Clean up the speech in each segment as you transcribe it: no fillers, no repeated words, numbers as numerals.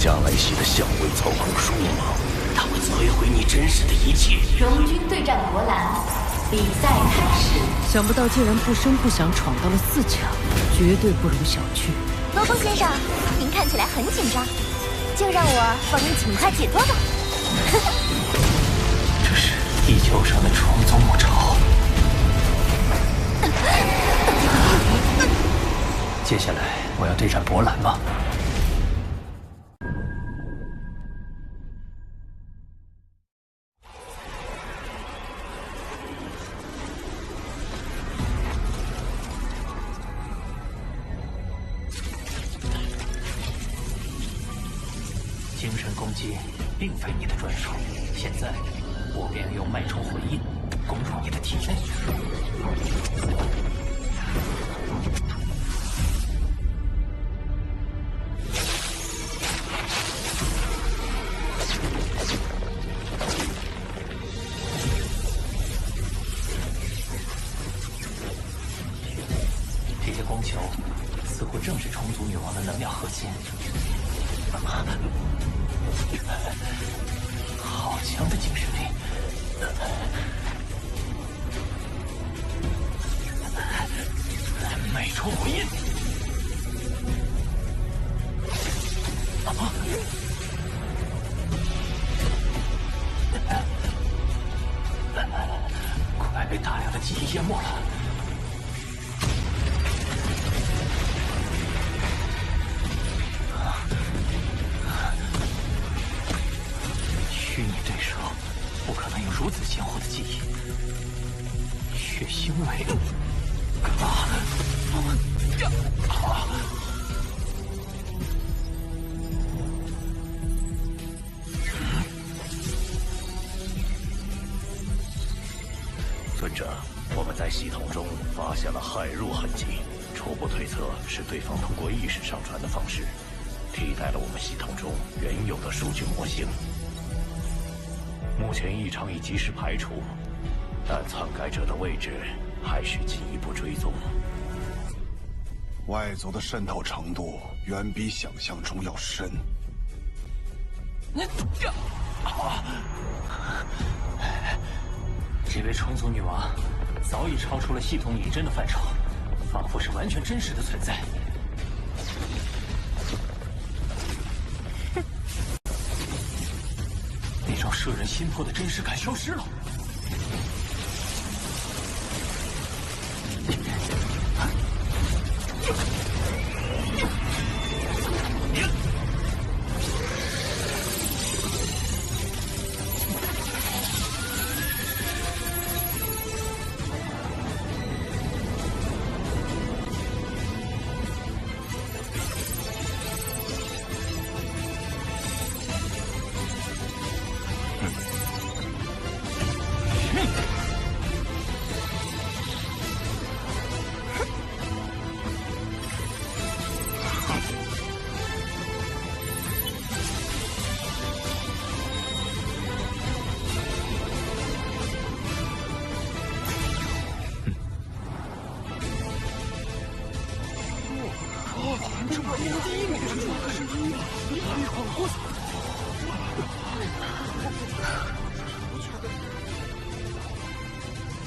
加莱西的相位操控术吗？它会摧毁你真实的一切。荣军对战博兰，比赛开始。想不到竟然不声不响闯到了4强，绝对不容小觑。罗峰先生，您看起来很紧张，就让我帮您尽快解脱吧。这是地球上的虫族母巢。接下来我要对战博兰吗？精神攻击并非你的专属，现在我便用脉冲回音攻入你的体内。这些光球似乎正是虫族女王的能量核心。好强的精神力！脉冲回音！快被大量的记忆淹没了。虚拟对手不可能有如此鲜活的记忆，血腥味。尊者，我们在系统中发现了骇入痕迹，初步推测是对方通过意识上传的方式，替代了我们系统中原有的数据模型。目前异常已及时排除，但篡改者的位置还需进一步追踪。外族的渗透程度远比想象中要深。这位虫族女王早已超出了系统拟真的范畴，仿佛是完全真实的存在。那种摄人心魄的真实感消失了。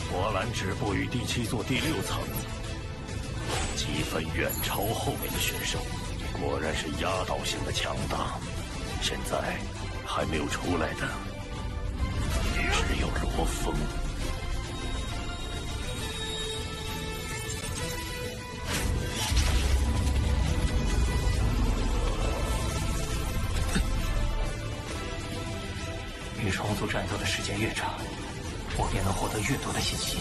博兰止步于第7座第6层，积分远超后面的选手，果然是压倒性的强大。现在还没有出来的只有罗峰。与虫族战斗的时间越长，我便能获得越多的信息。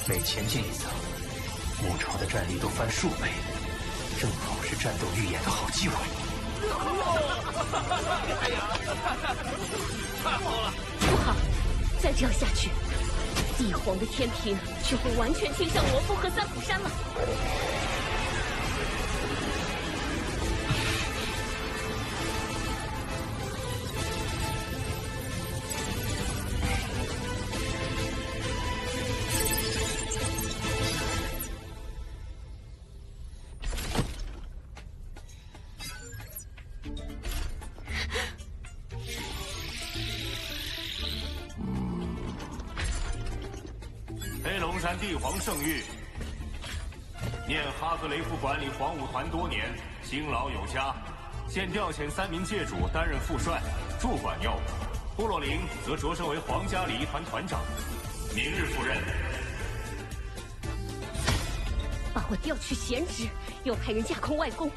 每前进一层，母巢的战力都翻数倍，正好是战斗预演的好机会。不好，再这样下去，帝皇的天平就会完全倾向罗峰和三浦山了。山帝皇圣谕：念哈格雷夫管理皇武团多年，辛劳有加，现调遣3名界主担任副帅，驻管要务。部落灵则擢升为皇家礼仪团团长，明日赴任。把我调去闲职，又派人架空外公，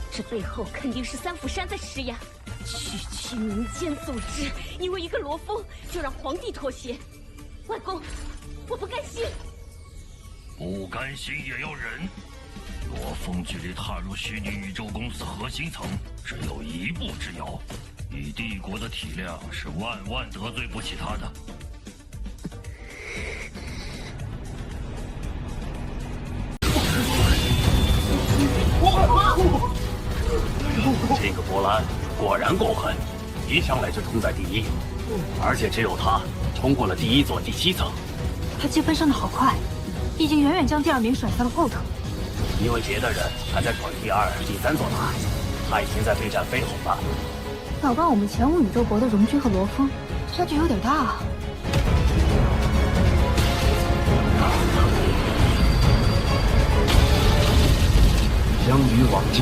这背后肯定是三府山在施压。区民间组织，因为一个罗峰就让皇帝妥协。外公，我不甘心。不甘心也要忍。罗峰距离踏入虚拟宇宙公司核心层只有1步之遥，以帝国的体量是万万得罪不起他的。这个波兰果然够狠，一上来就冲在第一，而且只有他冲过了第1座第7层。他积分升得好快，已经远远将第2名甩在了后头。因为别的人还在闯第2、第3座塔，他已经在备战飞鸿了。早关我们前无宇宙国的荣军和罗峰，差距有点大啊。相比往届，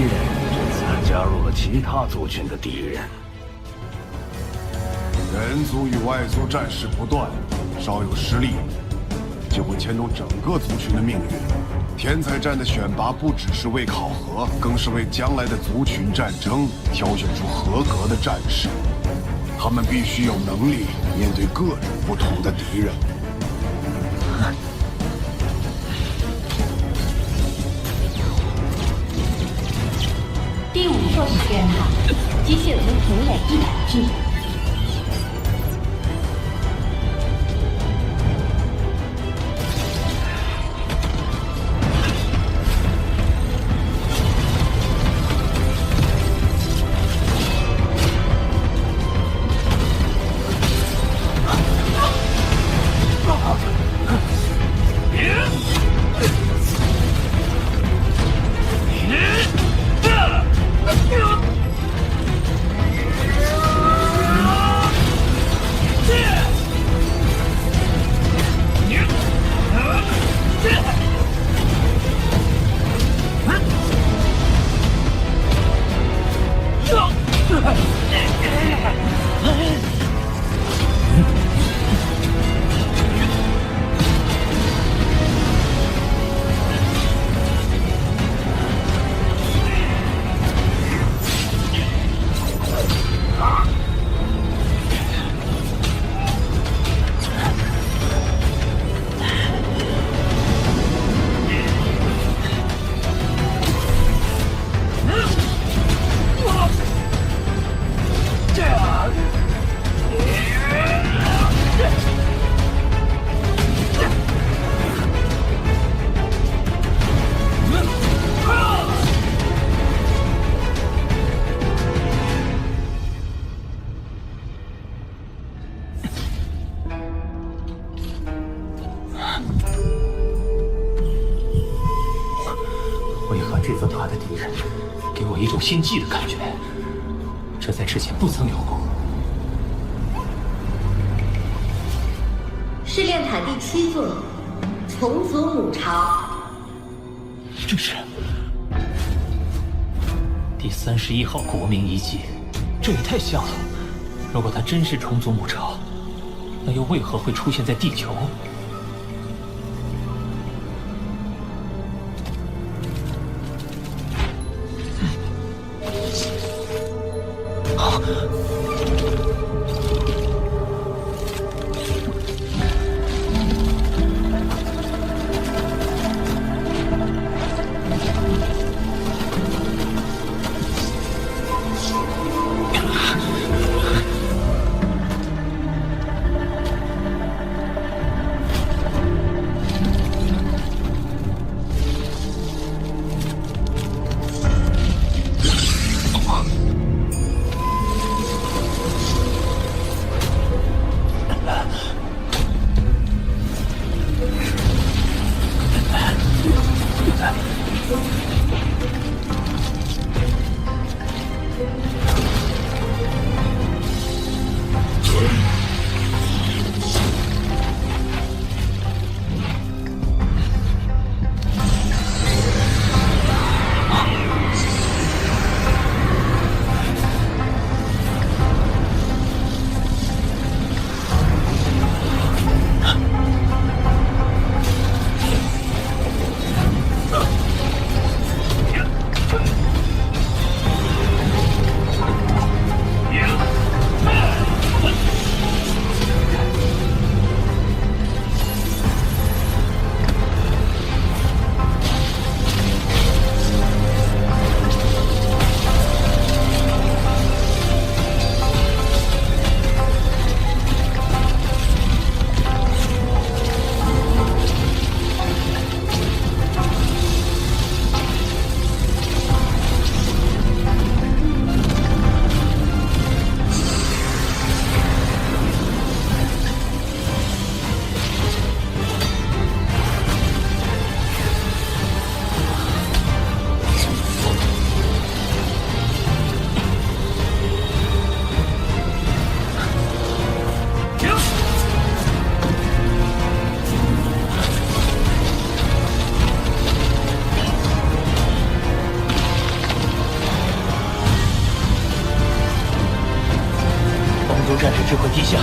这次还加入了其他族群的敌人。人族与外族战事不断，稍有失利，就会牵动整个族群的命运。天才战的选拔不只是为考核，更是为将来的族群战争挑选出合格的战士。他们必须有能力面对各种不同的敌人。第5座实验塔，机械族群累100具。一种心悸的感觉，这在之前不曾有过。试炼塔第7座，重组母巢。这是第31号国民遗迹，这也太像了。如果它真是重组母巢，那又为何会出现在地球？战士智慧低下，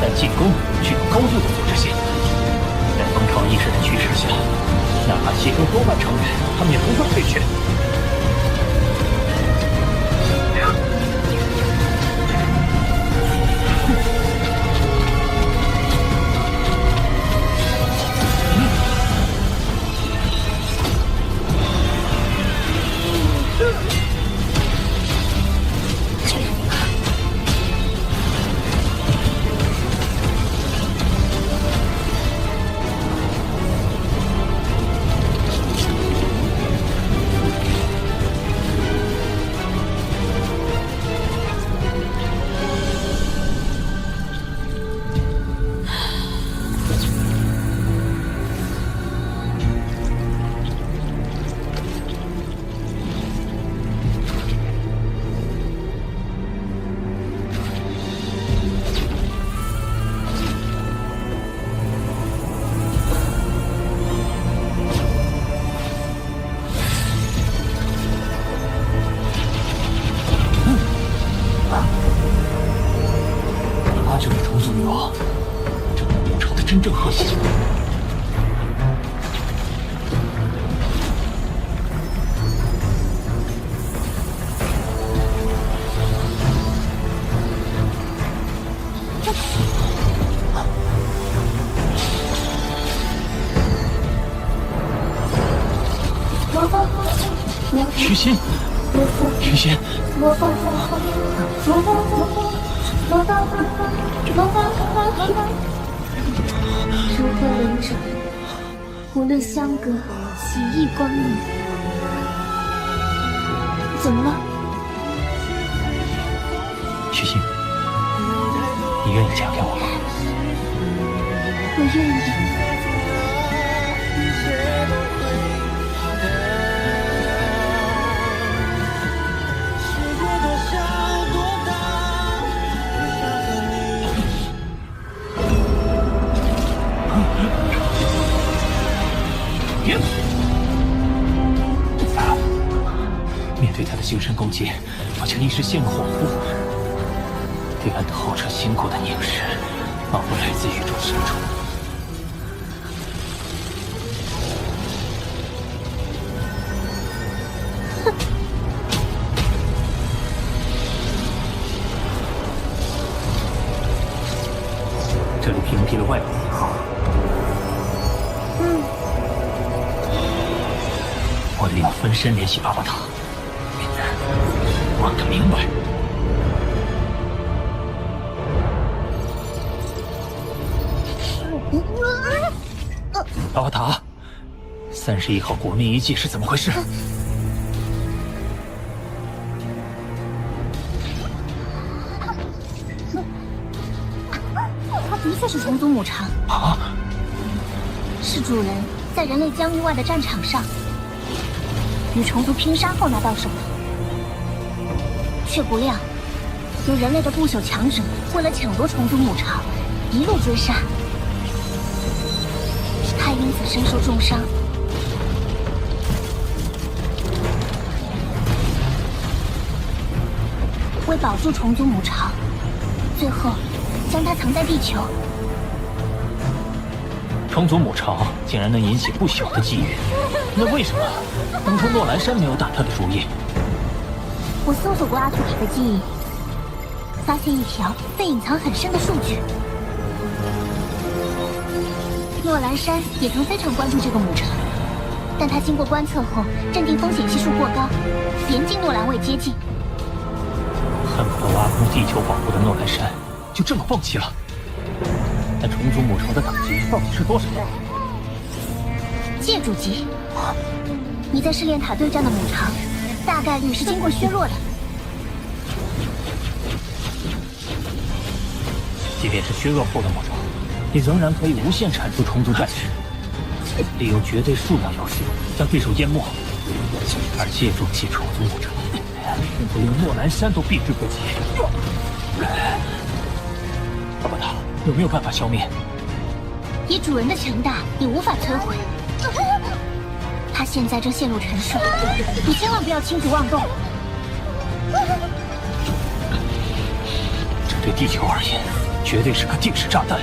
但进攻具有高度的组织性。在风潮意识的驱使下，哪怕其中多半成员，他们也不会退却。真正核心。徐心，徐心。如何两者，无论相隔几亿光年。怎么了？徐心，你愿意嫁给我吗？我愿意。面对他的精神攻击，我竟一时陷入恍惚。对岸透彻心骨的凝视，仿佛来自宇宙深处。这里屏蔽了外部信号。我得用分身联系巴巴塔，让他明白。巴巴塔，31号国民遗迹是怎么回事？他的确是虫族母长啊！是主人在人类疆域外的战场上与虫族拼杀后拿到手的，却不料由人类的不朽强者为了抢夺虫族母巢，一路追杀，他因此身受重伤。为保住虫族母巢，最后将它藏在地球。虫族母巢竟然能引起不小的机遇，那为什么当初诺兰山没有打他的主意？我搜索过阿图塔的记忆，发现一条被隐藏很深的数据。诺兰山也曾非常关注这个母巢，但他经过观测后，认定风险系数过高，严禁诺兰卫接近。恨不得挖空地球保护的诺兰山，就这么放弃了。但虫族母巢的等级到底是多少？界主级。你在试炼塔对战的母巢，大概率是经过削弱的。即便是削弱后的母巢，也仍然可以无限产出虫族战士，利用绝对数量优势将对手淹没。而借助其虫族母巢，甚至连诺兰山都避之不及。巴巴塔有没有办法消灭？以主人的强大，也无法摧毁。他现在正陷入沉睡，你千万不要轻举妄动。这对地球而言，绝对是个定时炸弹。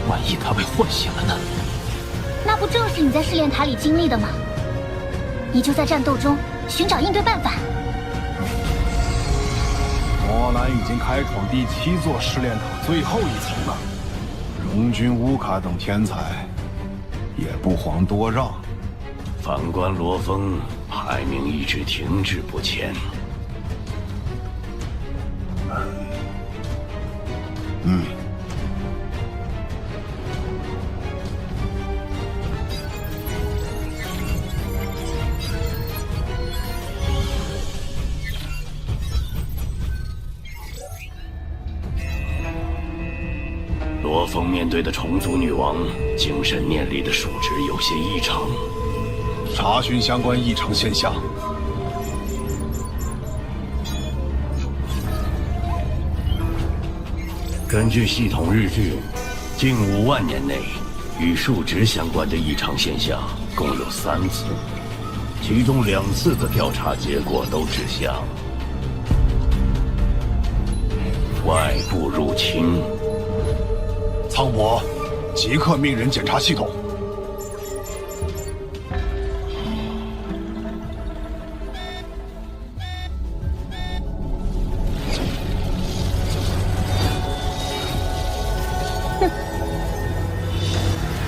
万一它被唤醒了呢？那不正是你在试炼塔里经历的吗？你就在战斗中寻找应对办法。魔蓝已经开闯第7座试炼塔最后一层了，荣军、乌卡等天才也不遑多让。反观罗峰，排名一直停滞不前。罗峰面对的虫族女王，精神念力的数值有些异常。查询相关异常现象。根据系统日志，近5万年内与数值相关的异常现象共有3次，其中2次的调查结果都指向外部入侵。苍伯，即刻命人检查系统。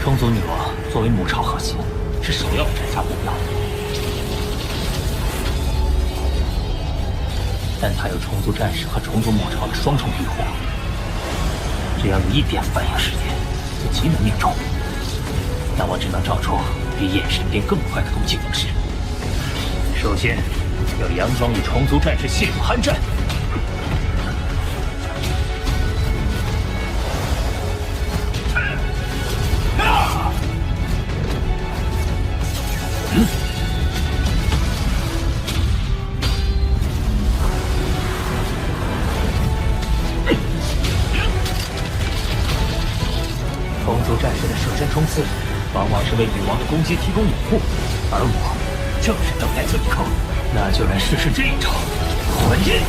虫族女王作为母巢核心，是首要斩杀目标，但她有虫族战士和虫族母巢的双重庇护，只要有一点反应时间，就极能命中。那我只能找出比眼神变更快的攻击方式。首先，要佯装与虫族战士陷入酣战。虫族战士的舍身冲刺，往往是为女王的攻击提供掩护，而我正是等待这一刻。那就来试试这一招，火焰。